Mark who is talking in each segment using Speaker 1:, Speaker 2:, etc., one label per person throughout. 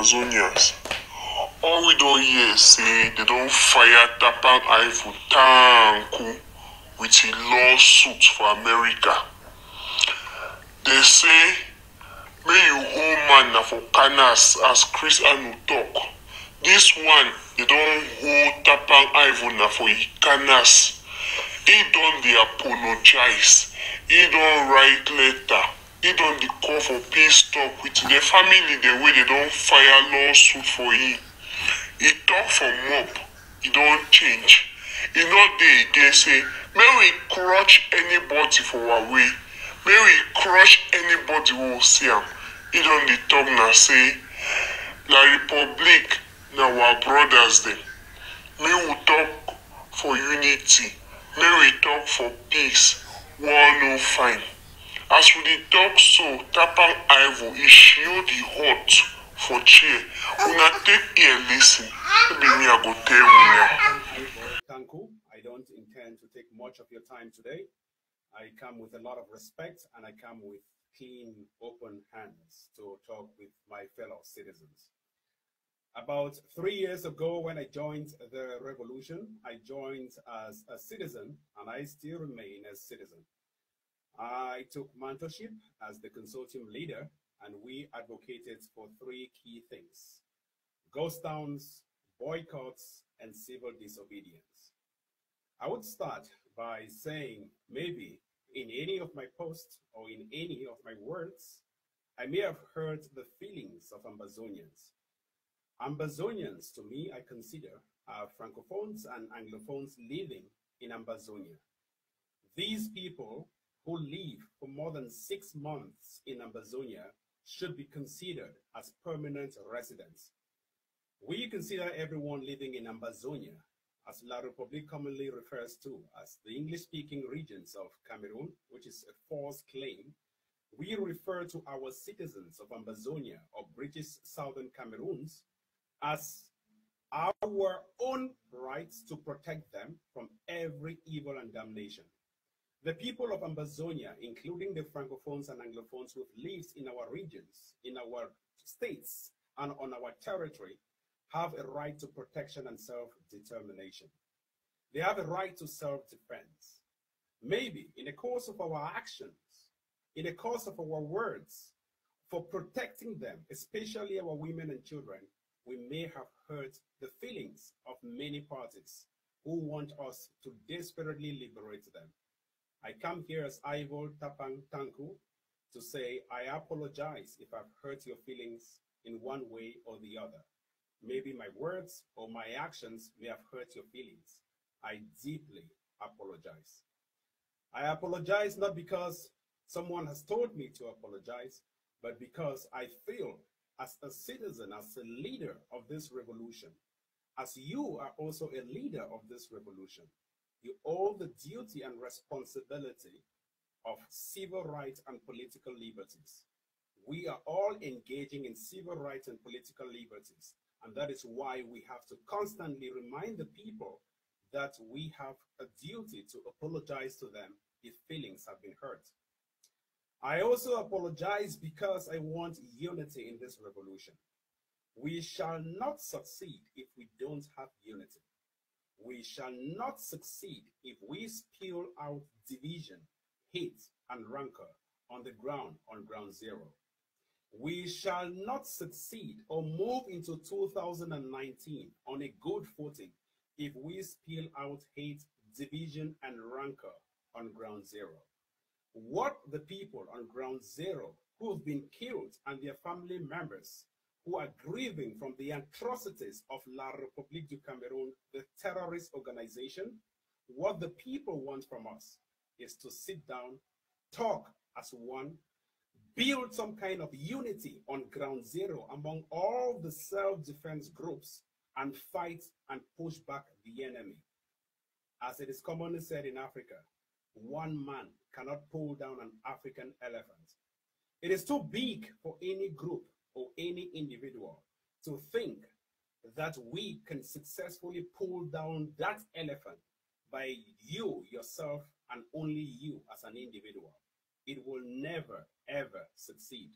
Speaker 1: Ambazonians. All we don't hear say they don't fire Tapang IVO tanku with a lawsuit for America. They say, may you hold man na for canas as Chris Anu talk. This one, they don't hold Tapang IVO na for canas. He don't dey apologize. He don't write letter. He don't call for peace talk with the family the way they don't fire lawsuit for him. He talk for mob. He don't change. He not dey again say, may we crush anybody for our way. May we crush anybody who will see him. He don't dey talk na say, La Republic na our brothers them. May we talk for unity. May we talk for peace. War no fine. As we dey talk so, Tapang IVO is shield the hot for chair. Una take ear listen. Maybe me I go tell you now.
Speaker 2: Tanku, I don't intend to take much of your time today. I come with a lot of respect and I come with clean, open hands to talk with my fellow citizens. About 3 years ago, when I joined the revolution, I joined as a citizen and I still remain a citizen. I took mentorship as the consortium leader and we advocated for 3 key things: ghost towns, boycotts, and civil disobedience. I would start by saying maybe in any of my posts or in any of my words, I may have hurt the feelings of Ambazonians. Ambazonians, to me, I consider are Francophones and Anglophones living in Ambazonia. These people who live for more than 6 months in Ambazonia should be considered as permanent residents. We consider everyone living in Ambazonia, as La Republique commonly refers to as the English-speaking regions of Cameroon, which is a false claim. We refer to our citizens of Ambazonia or British Southern Cameroons as our own rights to protect them from every evil and damnation. The people of Ambazonia, including the Francophones and Anglophones who live in our regions, in our states, and on our territory, have a right to protection and self-determination. They have a right to self-defense. Maybe in the course of our actions, in the course of our words, for protecting them, especially our women and children, we may have hurt the feelings of many parties who want us to desperately liberate them. I come here as IVO Tapang Tanku to say I apologize if I've hurt your feelings in one way or the other. Maybe my words or my actions may have hurt your feelings. I deeply apologize. I apologize not because someone has told me to apologize, but because I feel as a citizen, as a leader of this revolution, as you are also a leader of this revolution, you owe the duty and responsibility of civil rights and political liberties. We are all engaging in civil rights and political liberties, and that is why we have to constantly remind the people that we have a duty to apologize to them if feelings have been hurt. I also apologize because I want unity in this revolution. We shall not succeed if we don't have unity. We shall not succeed if we spill out division, hate, and rancor on the ground, on ground zero. We shall not succeed or move into 2019 on a good footing if we spill out hate, division, and rancor on ground zero. What the people on ground zero who have been killed and their family members who are grieving from the atrocities of La Republique du Cameroon, the terrorist organization, what the people want from us is to sit down, talk as one, build some kind of unity on ground zero among all the self-defense groups and fight and push back the enemy. As it is commonly said in Africa, one man cannot pull down an African elephant. It is too big for any group or any individual to think that we can successfully pull down that elephant by you, yourself, and only you as an individual. It will never, ever succeed.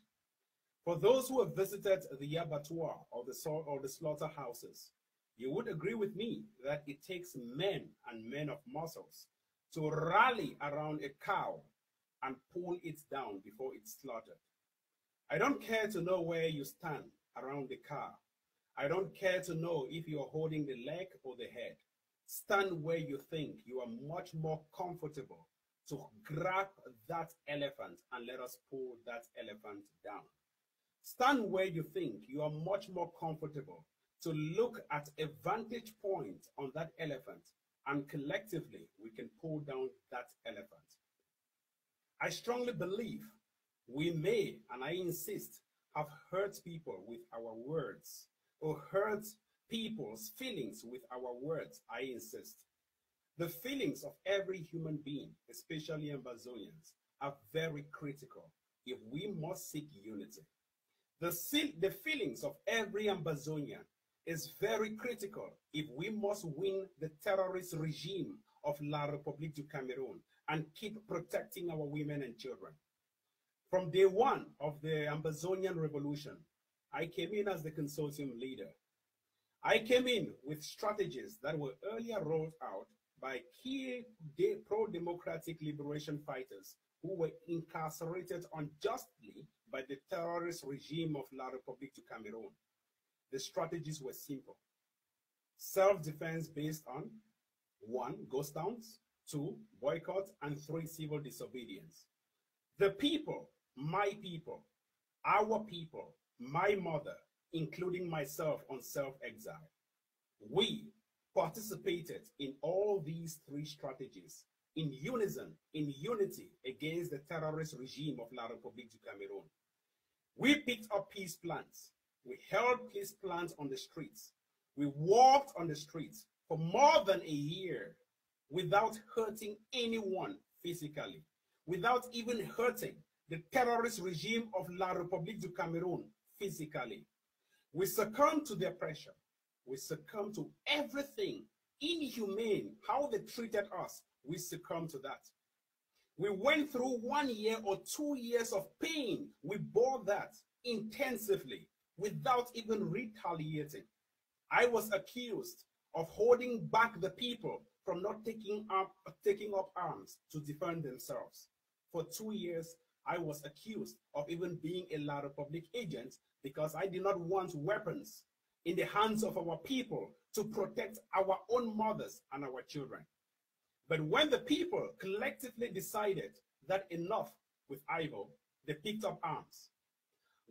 Speaker 2: For those who have visited the abattoir or the slaughterhouses, you would agree with me that it takes men and men of muscles to rally around a cow and pull it down before it's slaughtered. I don't care to know where you stand around the cow. I don't care to know if you're holding the leg or the head. Stand where you think you are much more comfortable to grab that elephant and let us pull that elephant down. Stand where you think you are much more comfortable to look at a vantage point on that elephant, and collectively we can pull down that elephant. I strongly believe we may, and I insist, have hurt people with our words, or hurt people's feelings with our words. I insist. The feelings of every human being, especially Ambazonians, are very critical if we must seek unity. The feelings of every Ambazonian is very critical if we must win the terrorist regime of La République du Cameroon and keep protecting our women and children. From day one of the Ambazonian revolution, I came in as the consortium leader. I came in with strategies that were earlier rolled out by key pro-democratic liberation fighters who were incarcerated unjustly by the terrorist regime of La République du Cameroon. The strategies were simple. Self-defense based on 1. Ghost towns, 2. Boycott, and 3. Civil disobedience. The people, my people, our people, my mother, including myself on self-exile, we participated in all these 3 strategies in unison, in unity against the terrorist regime of La République du Cameroon. We picked up peace plans. We held peace plans on the streets. We walked on the streets for more than a year without hurting anyone physically, without even hurting the terrorist regime of La République du Cameroon physically. We succumbed to their pressure. We succumbed to everything inhumane, how they treated us. We succumbed to that. We went through 1 year or 2 years of pain. We bore that intensively without even retaliating. I was accused of holding back the people from not taking up arms to defend themselves. For 2 years, I was accused of even being a La République agent because I did not want weapons in the hands of our people to protect our own mothers and our children. But when the people collectively decided that enough with IVO, they picked up arms.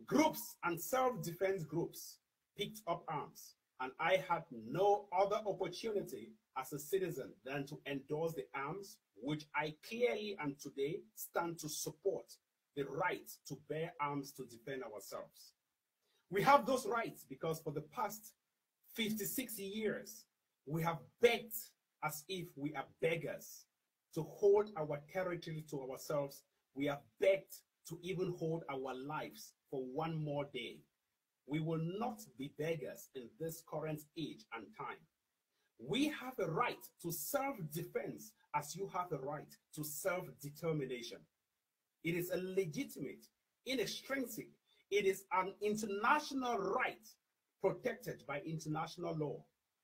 Speaker 2: Groups and self-defense groups picked up arms, and I had no other opportunity as a citizen than to endorse the arms, which I clearly and today stand to support the right to bear arms to defend ourselves. We have those rights because for the past 56 years, we have begged as if we are beggars to hold our territory to ourselves. We have begged to even hold our lives for 1 more day. We will not be beggars in this current age and time. We have a right to self-defense as you have a right to self-determination. It is a legitimate, inextrinsic, it is an international right protected by international law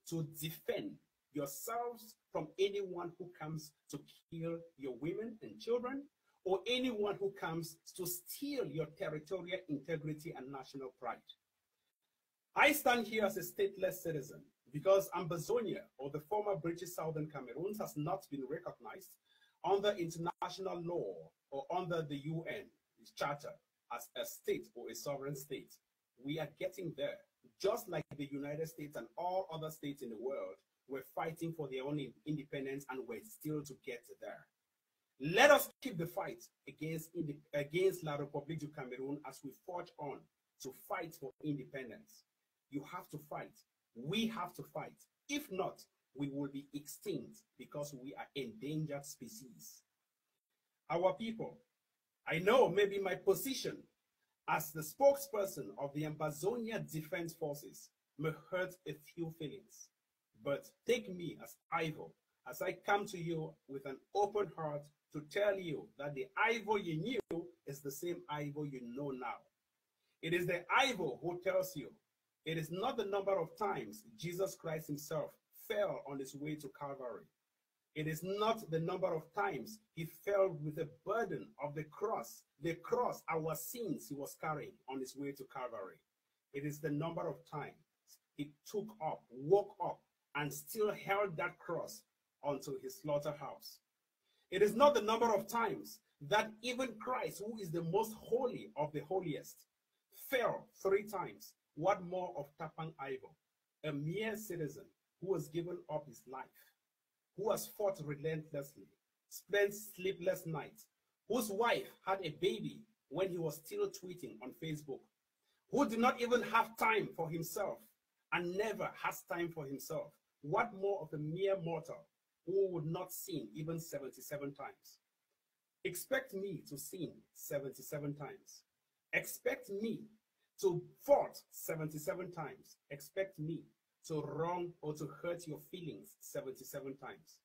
Speaker 2: to defend yourselves from anyone who comes to kill your women and children, or anyone who comes to steal your territorial integrity and national pride. I stand here as a stateless citizen because Ambazonia, or the former British Southern Cameroon, has not been recognized under international law or under the UN Charter as a state or a sovereign state. We are getting there, just like the United States and all other states in the world were fighting for their own independence, and we're still to get there. Let us keep the fight against La République du Cameroon as we forge on to fight for independence. You have to fight. We have to fight. If not, we will be extinct because we are endangered species. Our people, I know maybe my position as the spokesperson of the Ambazonia Defense Forces may hurt a few feelings, but take me as IVO, as I come to you with an open heart to tell you that the IVO you knew is the same IVO you know now. It is the IVO who tells you it is not the number of times Jesus Christ himself fell on his way to Calvary. It is not the number of times he fell with the burden of the cross, our sins he was carrying on his way to Calvary. It is the number of times he took up, woke up, and still held that cross onto his slaughterhouse. It is not the number of times that even Christ, who is the most holy of the holiest, fell 3 times. What more of Tapang IVO, a mere citizen who has given up his life, who has fought relentlessly, spent sleepless nights, whose wife had a baby when he was still tweeting on Facebook, who did not even have time for himself and never has time for himself. What more of a mere mortal who would not sin even 77 times? Expect me to sin 77 times. Expect me to fault 77 times. Expect me to wrong or to hurt your feelings 77 times.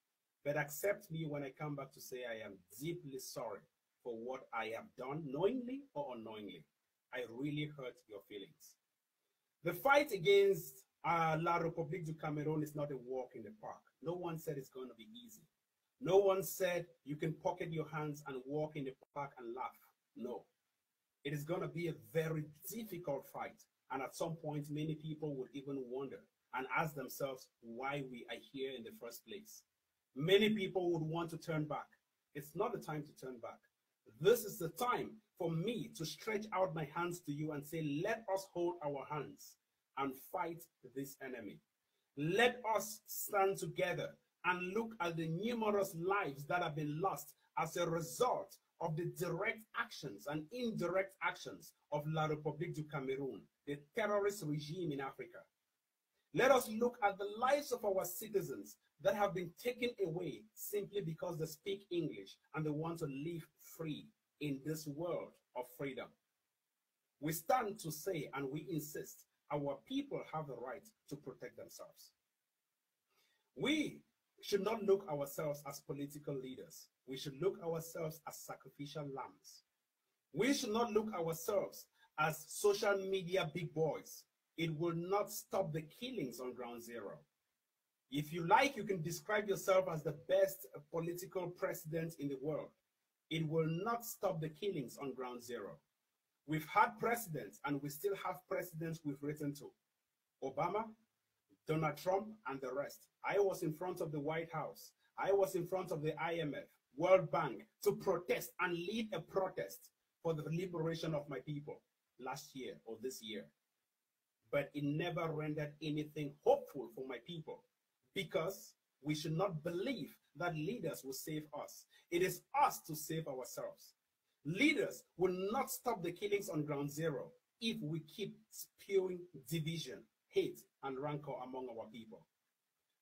Speaker 2: But accept me when I come back to say I am deeply sorry for what I have done, knowingly or unknowingly. I really hurt your feelings. The fight against La République du Cameroon is not a walk in the park. No one said it's going to be easy. No one said you can pocket your hands and walk in the park and laugh. No. It is going to be a very difficult fight. And at some point, many people would even wonder and ask themselves why we are here in the first place. Many people would want to turn back. It's not the time to turn back. This is the time for me to stretch out my hands to you and say, let us hold our hands and fight this enemy. Let us stand together and look at the numerous lives that have been lost as a result of the direct actions and indirect actions of La République du Cameroon, the terrorist regime in Africa. Let us look at the lives of our citizens that have been taken away simply because they speak English and they want to live free in this world of freedom. We stand to say and we insist our people have the right to protect themselves. We should not look ourselves as political leaders. We should look ourselves as sacrificial lambs. We should not look ourselves as social media big boys. It will not stop the killings on ground zero. If you like, you can describe yourself as the best political president in the world. It will not stop the killings on ground zero. We've had presidents and we still have presidents we've written to. Obama, Donald Trump, and the rest. I was in front of the White House. I was in front of the IMF, World Bank, to protest and lead a protest for the liberation of my people last year or this year. But it never rendered anything hopeful for my people because we should not believe that leaders will save us. It is us to save ourselves. Leaders will not stop the killings on ground zero if we keep spewing division, hate, and rancor among our people.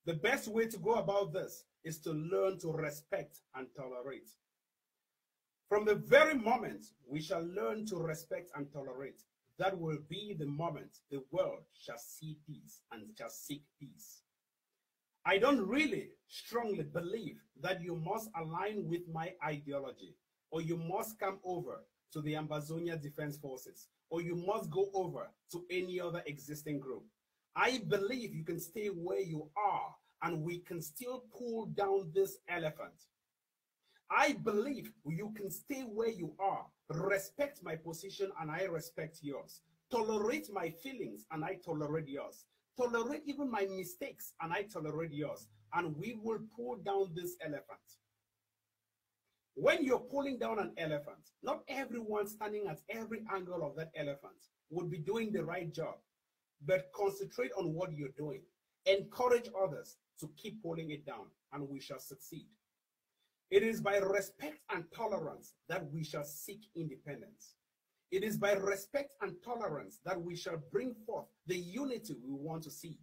Speaker 2: The best way to go about this is to learn to respect and tolerate. From the very moment we shall learn to respect and tolerate, that will be the moment the world shall see peace and shall seek peace. I don't really strongly believe that you must align with my ideology, or you must come over to the Ambazonia Defense Forces, or you must go over to any other existing group. I believe you can stay where you are and we can still pull down this elephant. I believe you can stay where you are, respect my position and I respect yours, tolerate my feelings and I tolerate yours, tolerate even my mistakes and I tolerate yours, and we will pull down this elephant. When you're pulling down an elephant, not everyone standing at every angle of that elephant would be doing the right job, but concentrate on what you're doing. Encourage others to keep pulling it down, and we shall succeed. It is by respect and tolerance that we shall seek independence. It is by respect and tolerance that we shall bring forth the unity we want to see.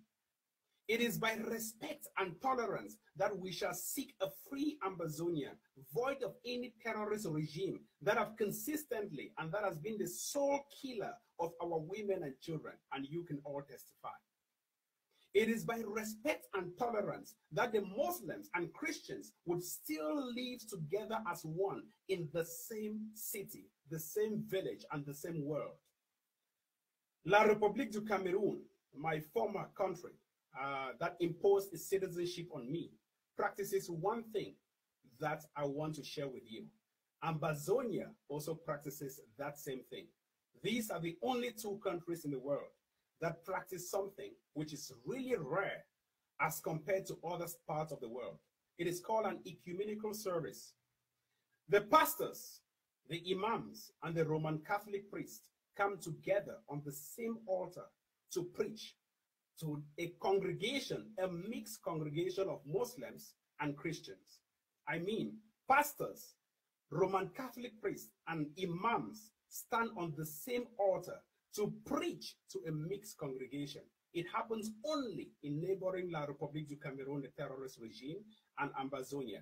Speaker 2: It is by respect and tolerance that we shall seek a free Ambazonia, void of any terrorist regime that have consistently and that has been the sole killer of our women and children, and you can all testify. It is by respect and tolerance that the Muslims and Christians would still live together as one in the same city, the same village, and the same world. La République du Cameroon, my former country, that imposed its citizenship on me, practices one thing that I want to share with you. Ambazonia also practices that same thing. These are the only two countries in the world that practice something which is really rare as compared to other parts of the world. It is called an ecumenical service. The pastors, the imams, and the Roman Catholic priests come together on the same altar to preach to a congregation, a mixed congregation of Muslims and Christians. I mean, pastors, Roman Catholic priests, and imams stand on the same altar to preach to a mixed congregation. It happens only in neighboring La République du Cameroon, the terrorist regime, and Ambazonia.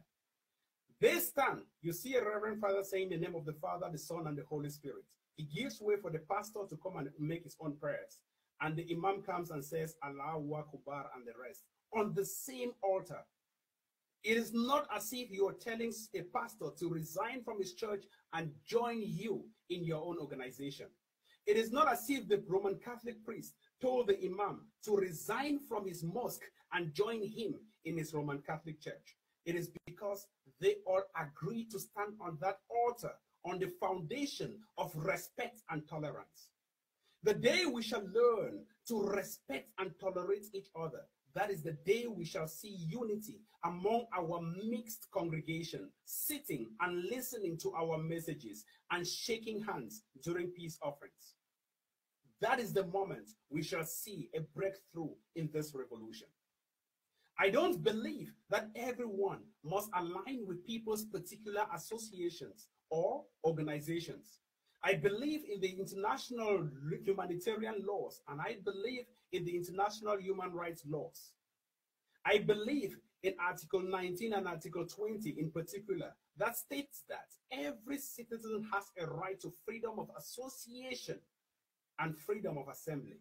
Speaker 2: They stand, you see a Reverend Father saying the name of the Father, the Son, and the Holy Spirit. He gives way for the pastor to come and make his own prayers. And the imam comes and says, Allahu Akbar and the rest on the same altar. It is not as if you're telling a pastor to resign from his church and join you in your own organization. It is not as if the Roman Catholic priest told the imam to resign from his mosque and join him in his Roman Catholic church. It is because they all agree to stand on that altar on the foundation of respect and tolerance. The day we shall learn to respect and tolerate each other, that is the day we shall see unity among our mixed congregation, sitting and listening to our messages and shaking hands during peace offerings. That is the moment we shall see a breakthrough in this revolution. I don't believe that everyone must align with people's particular associations or organizations. I believe in the international humanitarian laws, and I believe in the international human rights laws. I believe in Article 19 and Article 20 in particular, that states that every citizen has a right to freedom of association and freedom of assembly.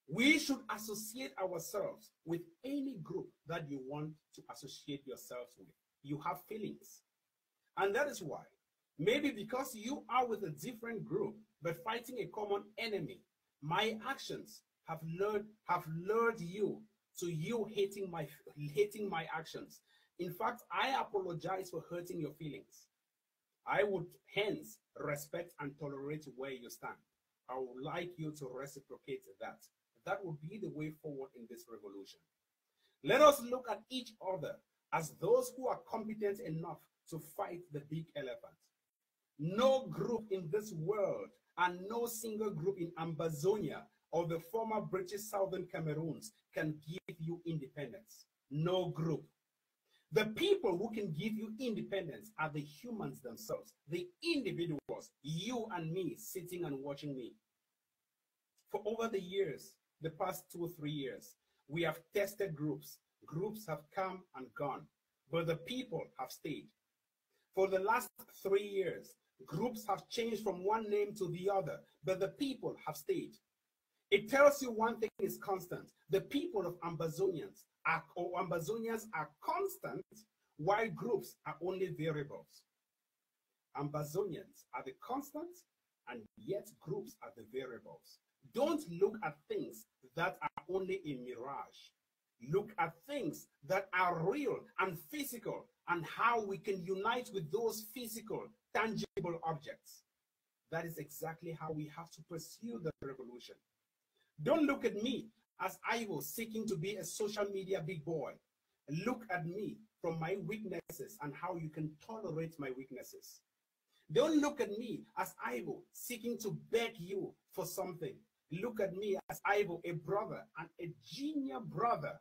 Speaker 2: We should associate ourselves with any group that you want to associate yourselves with. You have feelings. And that is why, maybe because you are with a different group, but fighting a common enemy, my actions have lured you to you hating my actions. In fact, I apologize for hurting your feelings. I would hence respect and tolerate where you stand. I would like you to reciprocate that. That would be the way forward in this revolution. Let us look at each other as those who are competent enough to fight the big elephant. No group in this world and no single group in Ambazonia or the former British Southern Cameroons can give you independence. No group. The people who can give you independence are the humans themselves, the individuals, you and me sitting and watching me. For over the years, the past 2 or 3 years, we have tested groups. Groups have come and gone, but the people have stayed. For the last 3 years, groups have changed from one name to the other, but the people have stayed. It tells you one thing is constant. The people of Ambazonians are constant, while groups are only variables. Ambazonians are the constants, and yet groups are the variables. Don't look at things that are only a mirage. Look at things that are real and physical, and how we can unite with those physical, tangible objects. That is exactly how we have to pursue the revolution. Don't look at me as IVO seeking to be a social media big boy. Look at me from my weaknesses and how you can tolerate my weaknesses. Don't look at me as IVO seeking to beg you for something. Look at me as IVO, a brother and a junior brother,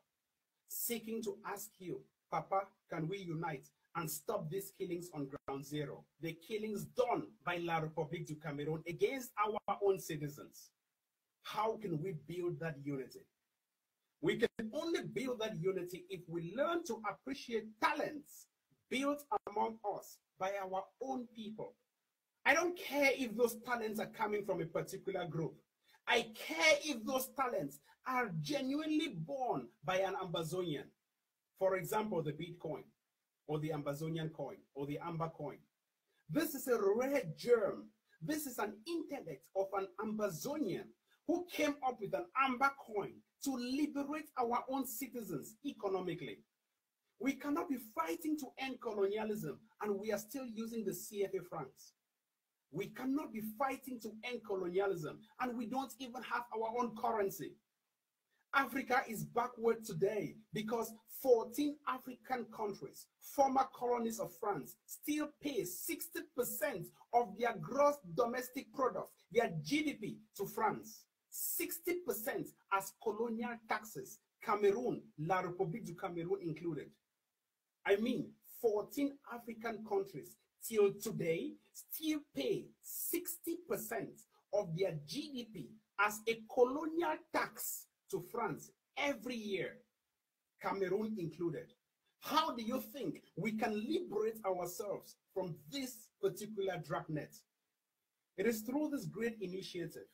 Speaker 2: seeking to ask you, Papa, can we unite and stop these killings on ground zero? The killings done by La République du Cameroon against our own citizens. How can we build that unity? We can only build that unity if we learn to appreciate talents built among us by our own people. I don't care if those talents are coming from a particular group. I care if those talents are genuinely born by an Ambazonian. For example, the Bitcoin, or the Ambazonian coin, or the Amber coin. This is a rare germ. This is an intellect of an Ambazonian who came up with an amber coin to liberate our own citizens economically. We cannot be fighting to end colonialism and we are still using the CFA francs. We cannot be fighting to end colonialism and we don't even have our own currency. Africa is backward today because 14 African countries, former colonies of France, still pay 60% of their gross domestic product, their GDP, to France. 60% as colonial taxes, Cameroon, La République du Cameroon included. I mean, 14 African countries till today still pay 60% of their GDP as a colonial tax to France every year, Cameroon included. How do you think we can liberate ourselves from this particular dragnet? It is through this great initiative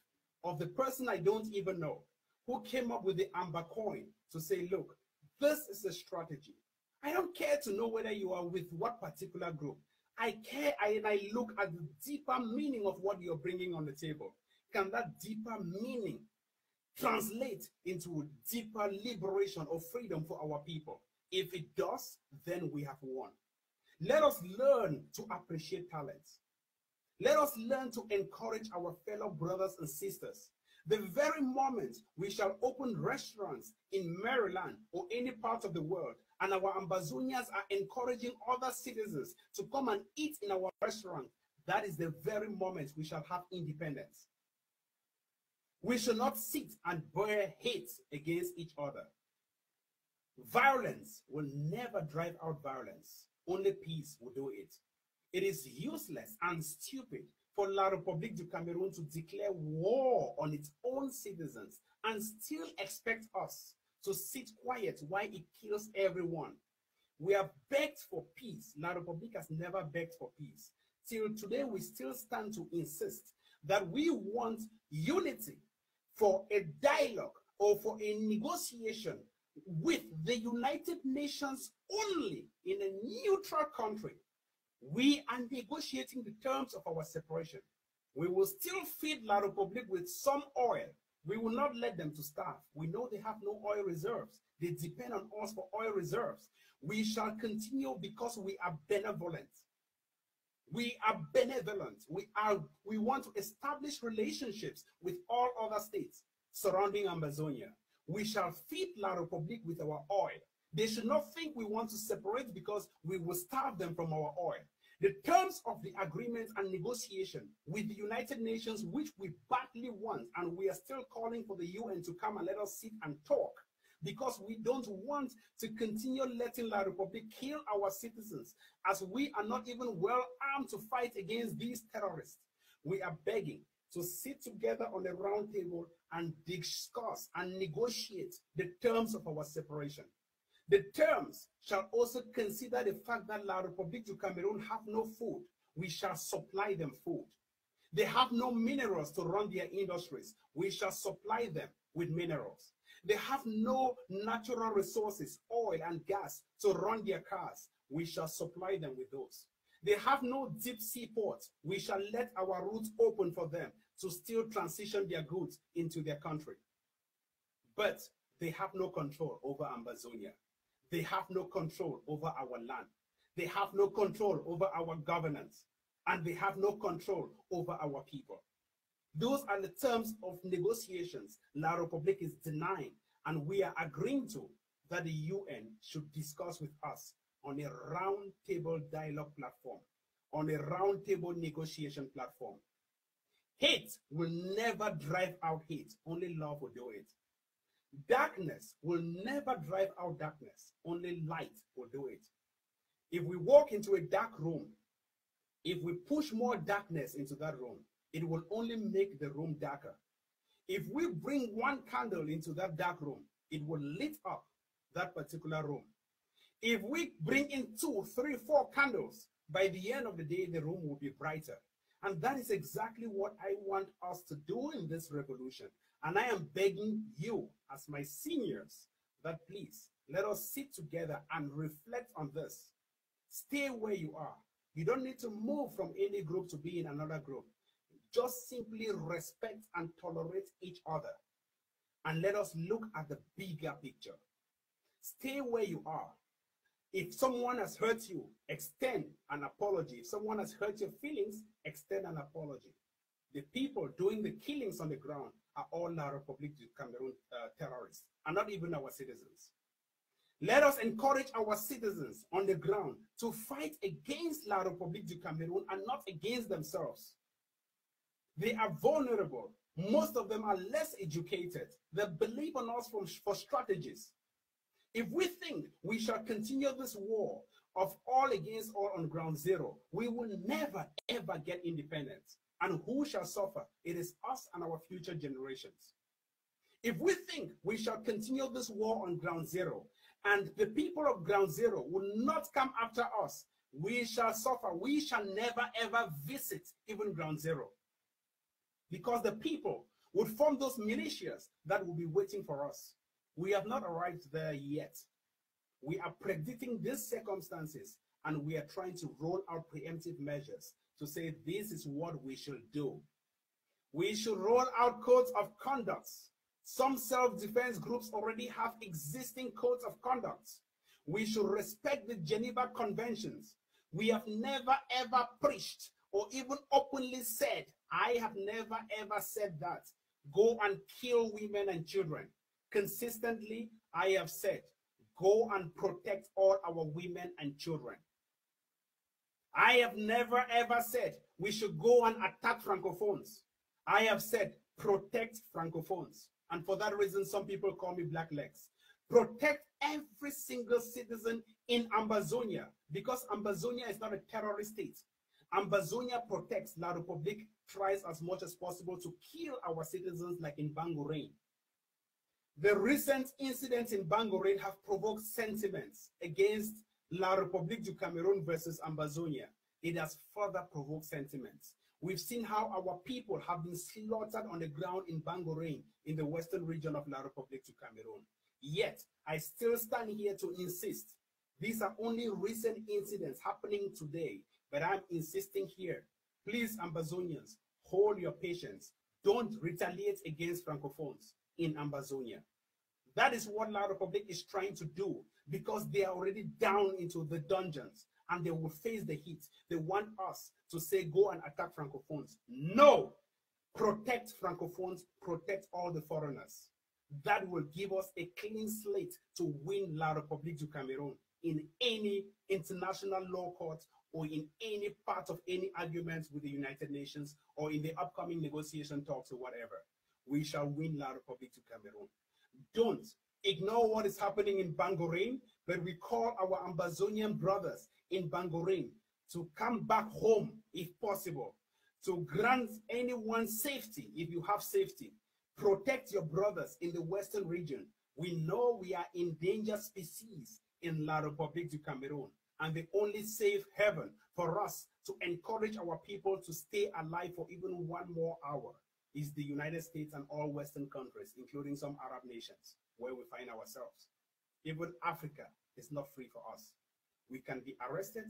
Speaker 2: of the person I don't even know who came up with the amber coin to say, look, this is a strategy. I don't care to know whether you are with what particular group. I care and I look at the deeper meaning of what you're bringing on the table. Can that deeper meaning translate into deeper liberation or freedom for our people? If it does, then we have won. Let us learn to appreciate talents. Let us learn to encourage our fellow brothers and sisters. The very moment we shall open restaurants in Maryland or any part of the world, and our Ambazonians are encouraging other citizens to come and eat in our restaurant, that is the very moment we shall have independence. We should not sit and bear hate against each other. Violence will never drive out violence. Only peace will do it. It is useless and stupid for La République du Cameroon to declare war on its own citizens and still expect us to sit quiet while it kills everyone. We have begged for peace. La République has never begged for peace. Till today, we still stand to insist that we want unity for a dialogue or for a negotiation with the United Nations only in a neutral country. We are negotiating the terms of our separation. We will still feed La République with some oil. We will not let them to starve. We know they have no oil reserves. They depend on us for oil reserves. We shall continue because we are benevolent. We are benevolent. We want to establish relationships with all other states surrounding Amazonia. We shall feed La République with our oil. They should not think we want to separate because we will starve them from our oil. The terms of the agreement and negotiation with the United Nations, which we badly want, and we are still calling for the UN to come and let us sit and talk, because we don't want to continue letting La République kill our citizens, as we are not even well armed to fight against these terrorists. We are begging to sit together on a round table and discuss and negotiate the terms of our separation. The terms shall also consider the fact that La République du Cameroon have no food. We shall supply them food. They have no minerals to run their industries. We shall supply them with minerals. They have no natural resources, oil and gas, to run their cars. We shall supply them with those. They have no deep sea ports. We shall let our routes open for them to still transition their goods into their country. But they have no control over Amazonia. They have no control over our land. They have no control over our governance. And they have no control over our people. Those are the terms of negotiations La République is denying, and we are agreeing to that the UN should discuss with us on a round table dialogue platform, on a round table negotiation platform. Hate will never drive out hate, only love will do it. Darkness will never drive out darkness, only light will do it. If we walk into a dark room, if we push more darkness into that room, it will only make the room darker. If we bring one candle into that dark room, it will lit up that particular room. If we bring in 2, 3, 4 candles, by the end of the day, the room will be brighter. And that is exactly what I want us to do in this revolution. And I am begging you, as my seniors, that please, let us sit together and reflect on this. Stay where you are. You don't need to move from any group to be in another group. just simply respect and tolerate each other. And let us look at the bigger picture. Stay where you are. If someone has hurt you, extend an apology. If someone has hurt your feelings, extend an apology. The people doing the killings on the ground are all La République du Cameroon terrorists, and not even our citizens. Let us encourage our citizens on the ground to fight against La République du Cameroon and not against themselves. They are vulnerable. Most of them are less educated. They believe on us for strategies. If we think we shall continue this war of all against all on ground zero, we will never, ever get independence. And who shall suffer? It is us and our future generations. If we think we shall continue this war on ground zero, and the people of ground zero will not come after us, we shall suffer. We shall never, ever visit even ground zero. Because the people would form those militias that will be waiting for us. We have not arrived there yet. We are predicting these circumstances, and we are trying to roll out preemptive measures to say this is what we should do. We should roll out codes of conduct. Some self-defense groups already have existing codes of conduct. We should respect the Geneva Conventions. We have never ever preached or even openly said, I have never ever said that, go and kill women and children. Consistently, I have said, go and protect all our women and children. I have never ever said we should go and attack Francophones. I have said, protect Francophones. And for that reason, some people call me Black Legs. Protect every single citizen in Ambazonia, because Ambazonia is not a terrorist state. Ambazonia protects. La République tries as much as possible to kill our citizens, like in Bangourain. The recent incidents in Bangourain have provoked sentiments against La République du Cameroon versus Ambazonia. It has further provoked sentiments. We've seen how our people have been slaughtered on the ground in Bangourain, in the western region of La République du Cameroon. Yet, I still stand here to insist. These are only recent incidents happening today, but I'm insisting here. Please, Ambazonians, hold your patience. Don't retaliate against Francophones in Ambazonia. That is what La République is trying to do, because they are already down into the dungeons and they will face the heat. They want us to say, go and attack Francophones. No! Protect Francophones, protect all the foreigners. That will give us a clean slate to win La République du Cameroon in any international law court or in any part of any arguments with the United Nations or in the upcoming negotiation talks or whatever. We shall win La République du Cameroon. Don't ignore what is happening in Bangourain, but we call our Ambazonian brothers in Bangourain to come back home if possible, to grant anyone safety if you have safety. Protect your brothers in the western region. We know we are endangered species in La République du Cameroon, and the only safe haven for us to encourage our people to stay alive for even one more hour is the United States and all Western countries, including some Arab nations, where we find ourselves. Even Africa is not free for us. We can be arrested,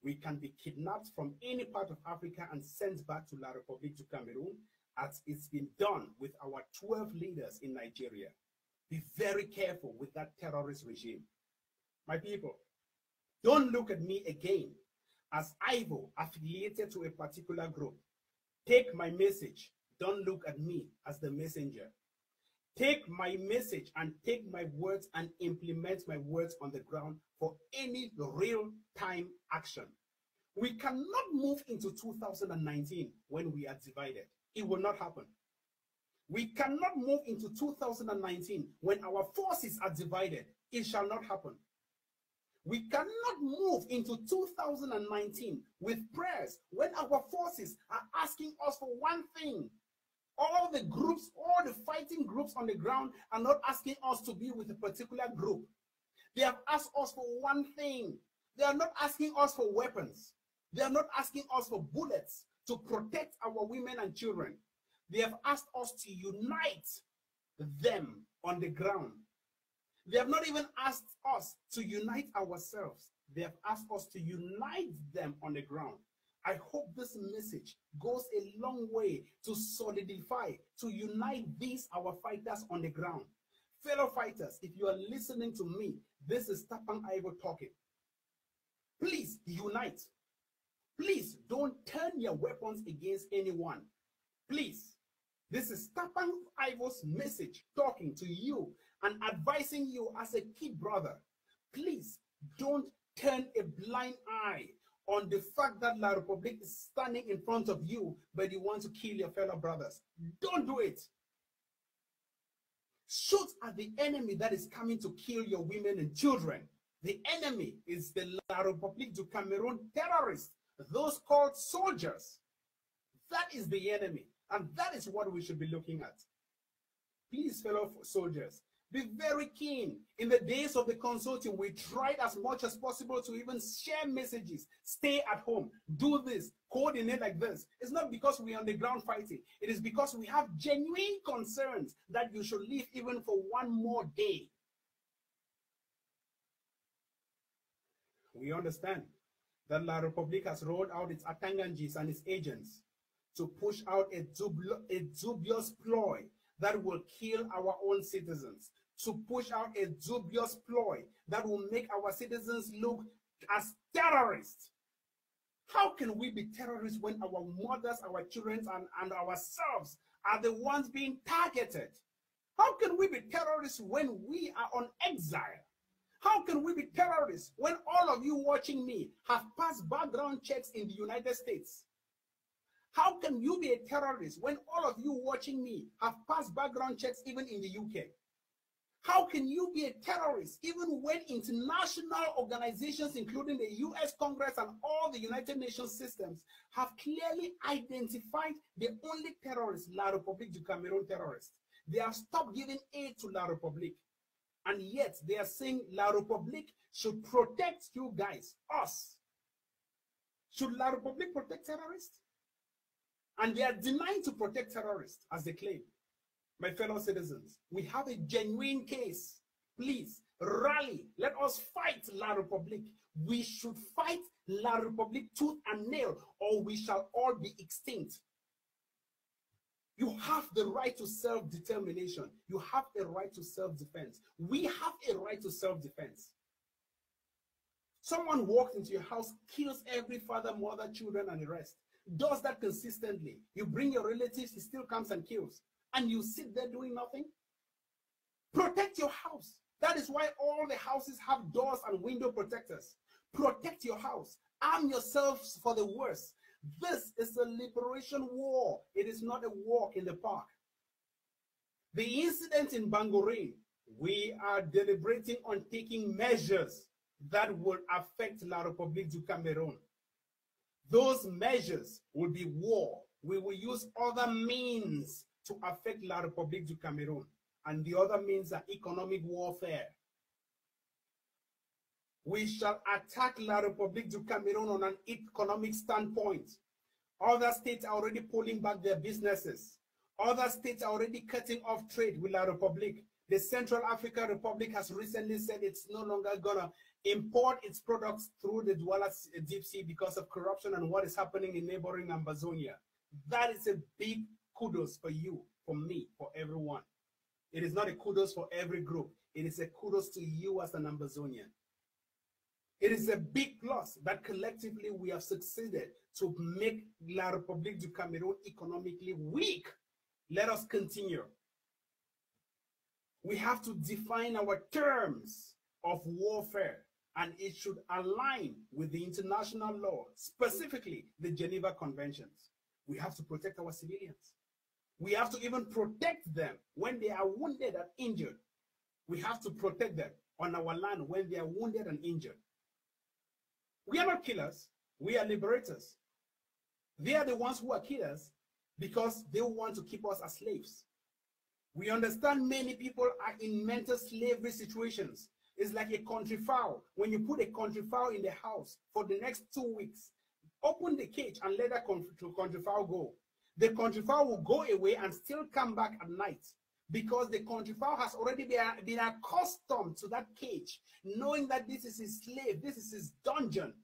Speaker 2: we can be kidnapped from any part of Africa and sent back to La République du Cameroon, as it's been done with our 12 leaders in Nigeria. Be very careful with that terrorist regime. My people, don't look at me again as IVO affiliated to a particular group. Take my message. Don't look at me as the messenger. Take my message and take my words and implement my words on the ground for any real-time action. We cannot move into 2019 when we are divided. It will not happen. We cannot move into 2019 when our forces are divided. It shall not happen. We cannot move into 2019 with prayers when our forces are asking us for one thing. All the groups, all the fighting groups on the ground are not asking us to be with a particular group. They have asked us for one thing. They are not asking us for weapons. They are not asking us for bullets to protect our women and children. They have asked us to unite them on the ground. They have not even asked us to unite ourselves. They have asked us to unite them on the ground. I hope this message goes a long way to solidify, to unite these, our fighters on the ground. Fellow fighters, if you are listening to me, this is Tapang IVO talking. Please unite. Please don't turn your weapons against anyone. Please. This is Tapang IVO's message talking to you and advising you as a key brother. Please don't turn a blind eye on the fact that La Republic is standing in front of you, but you want to kill your fellow brothers. Don't do it. Shoot at the enemy that is coming to kill your women and children. The enemy is the La Republique du Cameroon terrorists, those called soldiers. That is the enemy, and that is what we should be looking at. Please, fellow soldiers, be very keen. In the days of the consortium, we tried as much as possible to even share messages. Stay at home. Do this. Coordinate like this. It's not because we're on the ground fighting. It is because we have genuine concerns that you should live even for one more day. We understand that La Republique has rolled out its Atangangis and its agents to push out a dubious ploy that will kill our own citizens, to push out a dubious ploy that will make our citizens look as terrorists. How can we be terrorists when our mothers, our children, and ourselves are the ones being targeted? How can we be terrorists when we are on exile? How can we be terrorists when all of you watching me have passed background checks in the United States? How can you be a terrorist when all of you watching me have passed background checks even in the UK? How can you be a terrorist even when international organizations, including the US Congress and all the United Nations systems, have clearly identified the only terrorist, La Republique du Cameroon terrorists? They have stopped giving aid to La Republique. And yet they are saying La Republique should protect you guys, us. Should La Republique protect terrorists? And they are denying to protect terrorists, as they claim. My fellow citizens, we have a genuine case. Please, rally. Let us fight La Republique. We should fight La Republique tooth and nail, or we shall all be extinct. You have the right to self-determination. You have a right to self-defense. We have a right to self-defense. Someone walks into your house, kills every father, mother, children, and the rest. Does that consistently. You bring your relatives, he still comes and kills. And you sit there doing nothing? Protect your house. That is why all the houses have doors and window protectors. Protect your house. Arm yourselves for the worst. This is a liberation war. It is not a walk in the park. The incident in Bangorin, we are deliberating on taking measures that will affect La Republique du Cameroon. Those measures will be war. We will use other means to affect La Republique du Cameroon. And the other means are economic warfare. We shall attack La Republique du Cameroon on an economic standpoint. Other states are already pulling back their businesses. Other states are already cutting off trade with La Republique. The Central African Republic has recently said it's no longer going to import its products through the Douala Deep Sea because of corruption and what is happening in neighboring Ambazonia. That is a big kudos for you, for me, for everyone. It is not a kudos for every group. It is a kudos to you as an Ambazonian. It is a big plus that collectively we have succeeded to make La Republique du Cameroon economically weak. Let us continue. We have to define our terms of warfare, and it should align with the international law, specifically the Geneva Conventions. We have to protect our civilians. We have to even protect them when they are wounded and injured. We have to protect them on our land when they are wounded and injured. We are not killers. We are liberators. They are the ones who are killers because they want to keep us as slaves. We understand many people are in mental slavery situations. It's like a country fowl. When you put a country fowl in the house for the next 2 weeks, open the cage and let that country fowl go. The country fowl will go away and still come back at night because the country fowl has already been accustomed to that cage, knowing that this is his slave, this is his dungeon.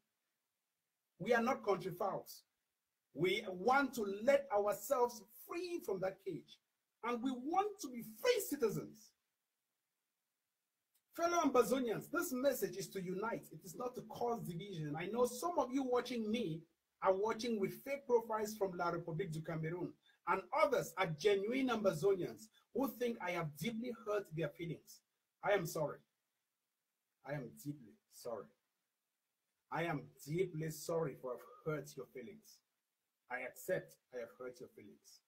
Speaker 2: We are not country fowls. We want to let ourselves free from that cage. And we want to be free citizens. Fellow Ambazonians, this message is to unite. It is not to cause division. I know some of you watching me are watching with fake profiles from La République du Cameroon, and others are genuine Ambazonians who think I have deeply hurt their feelings. I am sorry. I am deeply sorry. I am deeply sorry for having hurt your feelings. I accept I have hurt your feelings.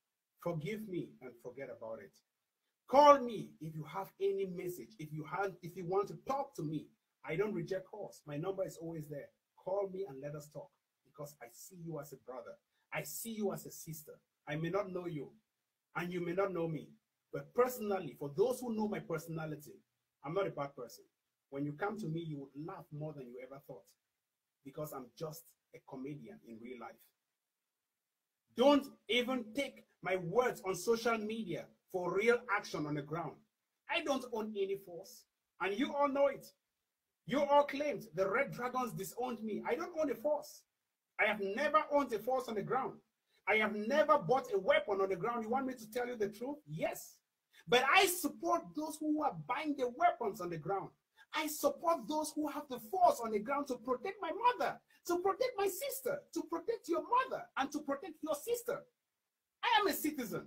Speaker 2: Forgive me and forget about it. Call me if you have any message. If you want to talk to me, I don't reject calls. My number is always there. Call me and let us talk, because I see you as a brother. I see you as a sister. I may not know you, and you may not know me. But personally, for those who know my personality, I'm not a bad person. When you come to me, you would laugh more than you ever thought, because I'm just a comedian in real life. Don't even take my words on social media for real action on the ground. I don't own any force, and you all know it. You all claimed the Red Dragons disowned me. I don't own a force. I have never owned a force on the ground. I have never bought a weapon on the ground. You want me to tell you the truth? Yes. But I support those who are buying the weapons on the ground. I support those who have the force on the ground to protect my mother, to protect my sister, to protect your mother, and to protect your sister. I am a citizen.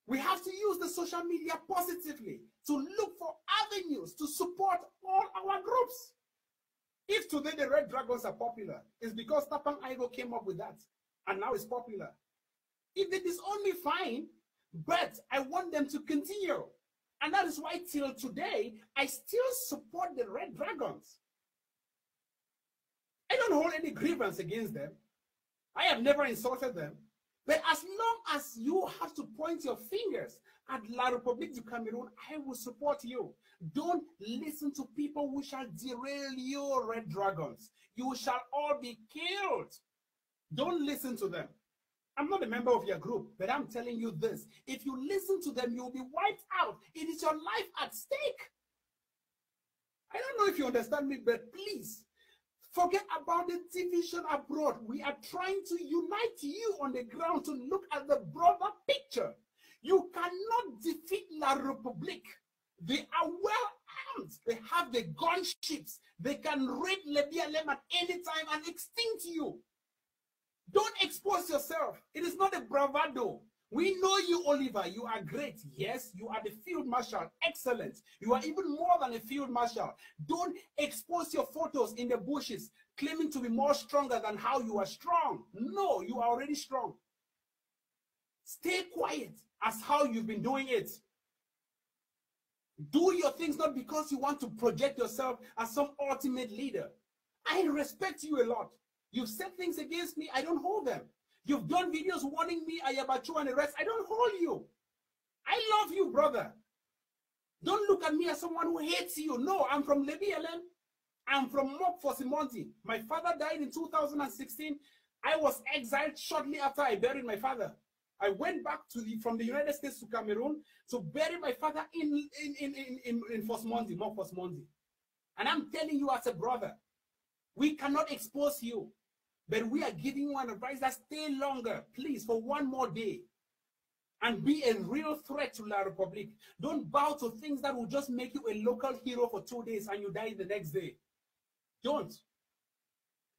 Speaker 2: We have to use the social media positively to look for avenues to support all our groups. If today the Red Dragons are popular, it's because Tapang IVO came up with that, and now it's popular. If they disown me, fine, but I want them to continue. And that is why till today, I still support the Red Dragons. I don't hold any grievance against them. I have never insulted them. But as long as you have to point your fingers at La République du Cameroon, I will support you. Don't listen to people who shall derail your Red Dragons. You shall all be killed. Don't listen to them. I'm not a member of your group, but I'm telling you this. If you listen to them, you'll be wiped out. It is your life at stake. I don't know if you understand me, but please, forget about the division abroad. We are trying to unite you on the ground to look at the broader picture. You cannot defeat La République. They are well armed. They have the gunships. They can raid Le BLM at any time and extinct you. Don't expose yourself. It is not a bravado. We know you, Oliver. You are great. Yes, you are the field marshal. Excellent. You are even more than a field marshal. Don't expose your photos in the bushes, claiming to be more stronger than how you are strong. No, you are already strong. Stay quiet as how you've been doing it. Do your things not because you want to project yourself as some ultimate leader. I respect you a lot. You've said things against me, I don't hold them. You've done videos warning me, Ayabachu and the rest, I don't hold you. I love you, brother. Don't look at me as someone who hates you. No, I'm from Le BLM. I'm from Mok Fosimonti. My father died in 2016. I was exiled shortly after I buried my father. I went back from the United States to Cameroon to bury my father in Fosmonti, Mok Fosmonti. And I'm telling you as a brother, we cannot expose you. But we are giving you an advice that stay longer, please, for one more day. And be a real threat to La République. Don't bow to things that will just make you a local hero for 2 days and you die the next day. Don't.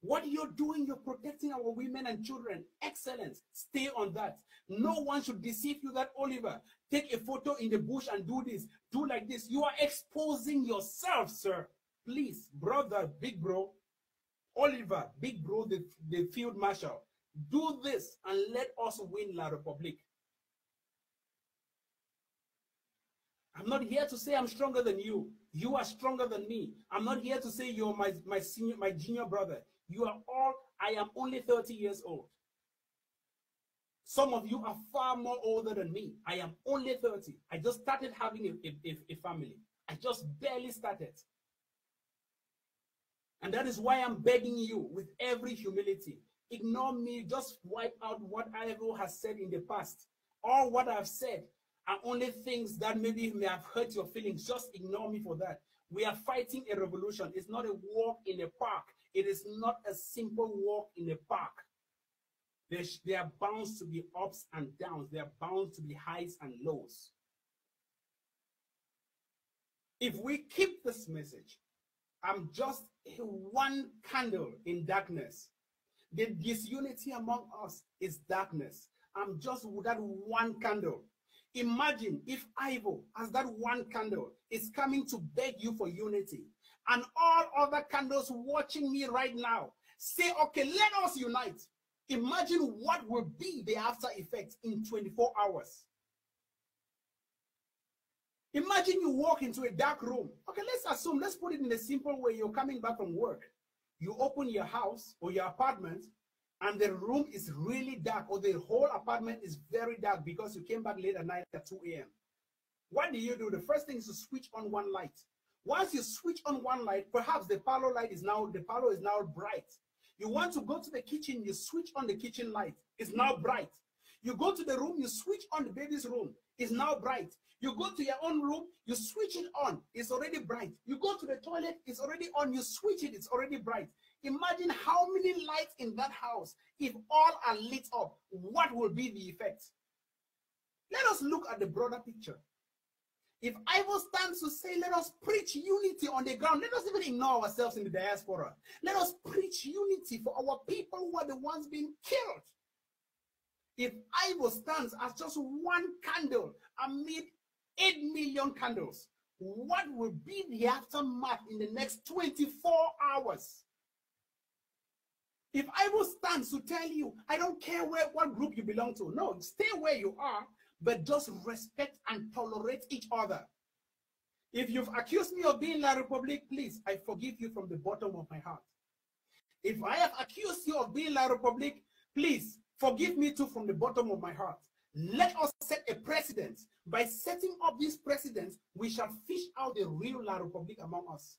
Speaker 2: What you're doing, you're protecting our women and children. Excellent. Stay on that. No one should deceive you that, Oliver, take a photo in the bush and do this. Do like this. You are exposing yourself, sir. Please, brother, big bro. Oliver, big bro, the field marshal, do this and let us win La République. I'm not here to say I'm stronger than you. You are stronger than me. I'm not here to say you're my junior brother. You are all, I am only 30 years old. Some of you are far more older than me. I am only 30. I just started having a family. I just barely started. And that is why I'm begging you with every humility. Ignore me, just wipe out what IVO has said in the past. All what I've said are only things that maybe may have hurt your feelings. Just ignore me for that. We are fighting a revolution. It's not a walk in a park. It is not a simple walk in a park. There are bound to be ups and downs. There are bound to be highs and lows. If we keep this message, I'm just one candle in darkness. The disunity among us is darkness. I'm just that one candle. Imagine if IVO, as that one candle, is coming to beg you for unity, and all other candles watching me right now say, okay, let us unite. Imagine what will be the after effects in 24 hours. Imagine you walk into a dark room. Okay, let's put it in a simple way. You're coming back from work. You open your house or your apartment, and the room is really dark, or the whole apartment is very dark because you came back late at night at 2 a.m. What do? The first thing is to switch on one light. Once you switch on one light, perhaps the parlor is now bright. You want to go to the kitchen, you switch on the kitchen light. It's now bright. You go to the room, you switch on the baby's room. It's now bright. You go to your own room, you switch it on. It's already bright. You go to the toilet, it's already on. You switch it, it's already bright. Imagine how many lights in that house. If all are lit up, what will be the effect? Let us look at the broader picture. If IVO stands to say, let us preach unity on the ground, let us even ignore ourselves in the diaspora. Let us preach unity for our people who are the ones being killed. If IVO stands as just one candle amid 8 million candles, what will be the aftermath in the next 24 hours? If IVO stands to tell you, I don't care what group you belong to. No, stay where you are, but just respect and tolerate each other. If you've accused me of being La Republique, please, I forgive you from the bottom of my heart. If I have accused you of being La Republique, please, forgive me too from the bottom of my heart. Let us set a precedent. By setting up this precedent, we shall fish out the real La Republique among us.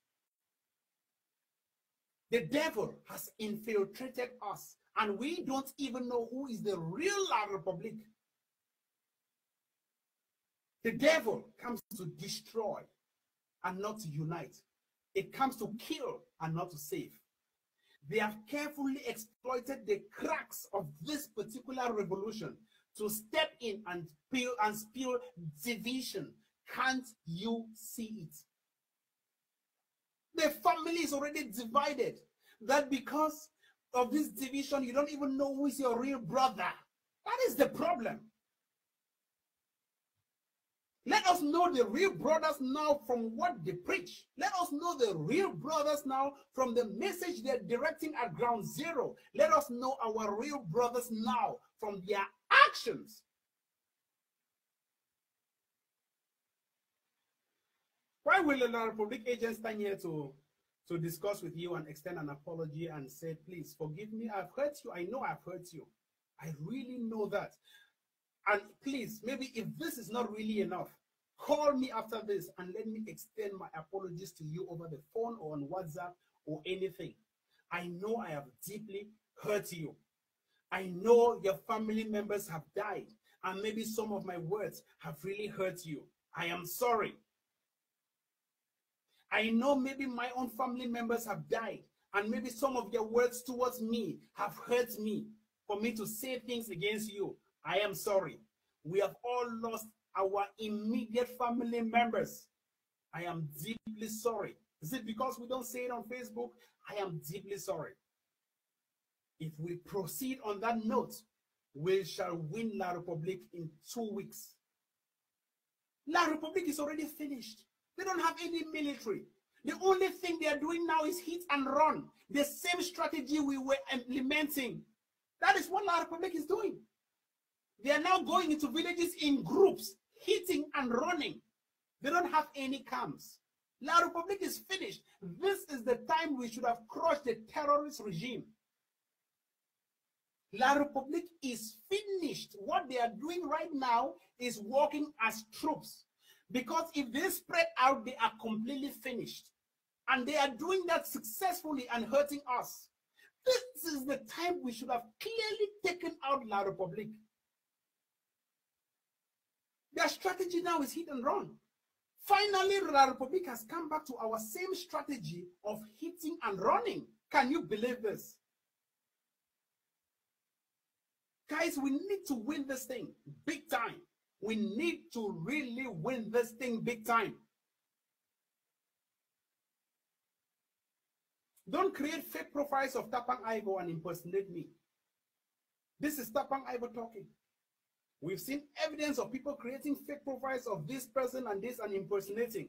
Speaker 2: The devil has infiltrated us, and we don't even know who is the real La Republique. The devil comes to destroy and not to unite. It comes to kill and not to save. They have carefully exploited the cracks of this particular revolution to step in and spill division. Can't you see it? The family is already divided. That because of this division, you don't even know who is your real brother. That is the problem. Let us know the real brothers now from what they preach. Let us know the real brothers now from the message they're directing at ground zero. Let us know our real brothers now from their actions. Why will the La Republique agents stand here to discuss with you and extend an apology and say, please forgive me, I've hurt you, I know I've hurt you. I really know that. And please, maybe if this is not really enough, call me after this and let me extend my apologies to you over the phone or on WhatsApp or anything. I know I have deeply hurt you. I know your family members have died, and maybe some of my words have really hurt you. I am sorry. I know maybe my own family members have died, and maybe some of your words towards me have hurt me for me to say things against you. I am sorry. We have all lost our immediate family members. I am deeply sorry. Is it because we don't say it on Facebook? I am deeply sorry. If we proceed on that note, we shall win La Republique in 2 weeks. La Republique is already finished. They don't have any military. The only thing they are doing now is hit and run. The same strategy we were implementing. That is what La Republique is doing. They are now going into villages in groups, hitting and running. They don't have any camps. La Republique is finished. This is the time we should have crushed the terrorist regime. La Republique is finished. What they are doing right now is working as troops. Because if they spread out, they are completely finished. And they are doing that successfully and hurting us. This is the time we should have clearly taken out La Republique. Their strategy now is hit and run. Finally, La Republique has come back to our same strategy of hitting and running. Can you believe this? Guys, we need to win this thing big time. We need to really win this thing big time. Don't create fake profiles of Tapang IVO and impersonate me. This is Tapang IVO talking. We've seen evidence of people creating fake profiles of this person and this and impersonating.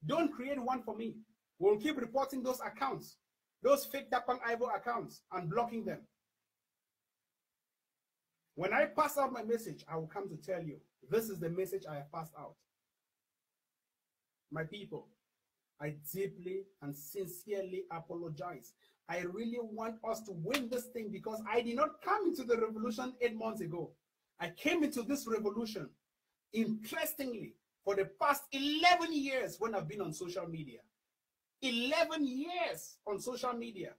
Speaker 2: Don't create one for me. We'll keep reporting those accounts, those fake Tapang IVO accounts, and blocking them. When I pass out my message, I will come to tell you, this is the message I have passed out. My people, I deeply and sincerely apologize. I really want us to win this thing because I did not come into the revolution 8 months ago. I came into this revolution, interestingly, for the past 11 years when I've been on social media. 11 years on social media.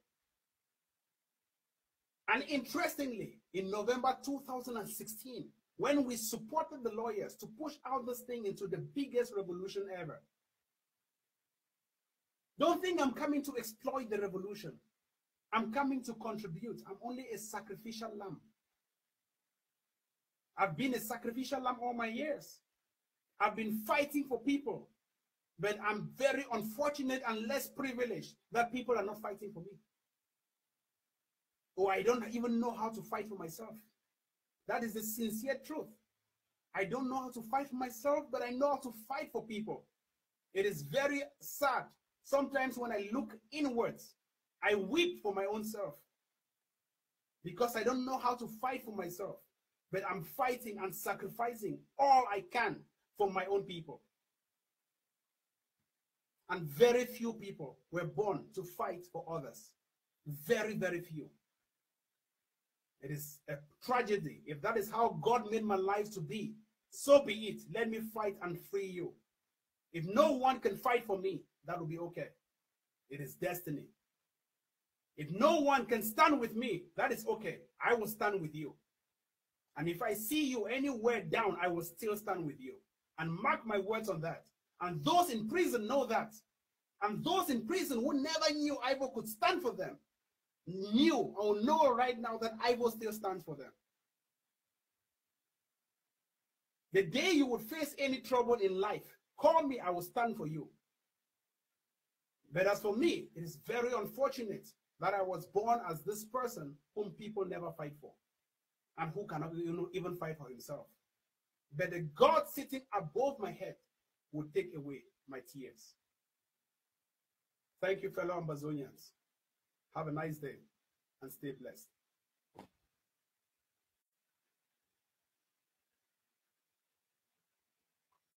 Speaker 2: And interestingly, in November 2016, when we supported the lawyers to push out this thing into the biggest revolution ever. Don't think I'm coming to exploit the revolution. I'm coming to contribute. I'm only a sacrificial lamb. I've been a sacrificial lamb all my years. I've been fighting for people. But I'm very unfortunate and less privileged that people are not fighting for me. Or I don't even know how to fight for myself. That is the sincere truth. I don't know how to fight for myself, but I know how to fight for people. It is very sad. Sometimes when I look inwards, I weep for my own self. Because I don't know how to fight for myself. But I'm fighting and sacrificing all I can for my own people. And very few people were born to fight for others. Very, very few. It is a tragedy. If that is how God made my life to be, so be it. Let me fight and free you. If no one can fight for me, that will be okay. It is destiny. If no one can stand with me, that is okay. I will stand with you. And if I see you anywhere down, I will still stand with you. And mark my words on that. And those in prison know that. And those in prison who never knew IVO could stand for them, knew or know right now that IVO still stands for them. The day you would face any trouble in life, call me, I will stand for you. But as for me, it is very unfortunate that I was born as this person whom people never fight for and who cannot even fight for himself. But the God sitting above my head will take away my tears. Thank you, fellow Ambazonians. Have a nice day and stay blessed.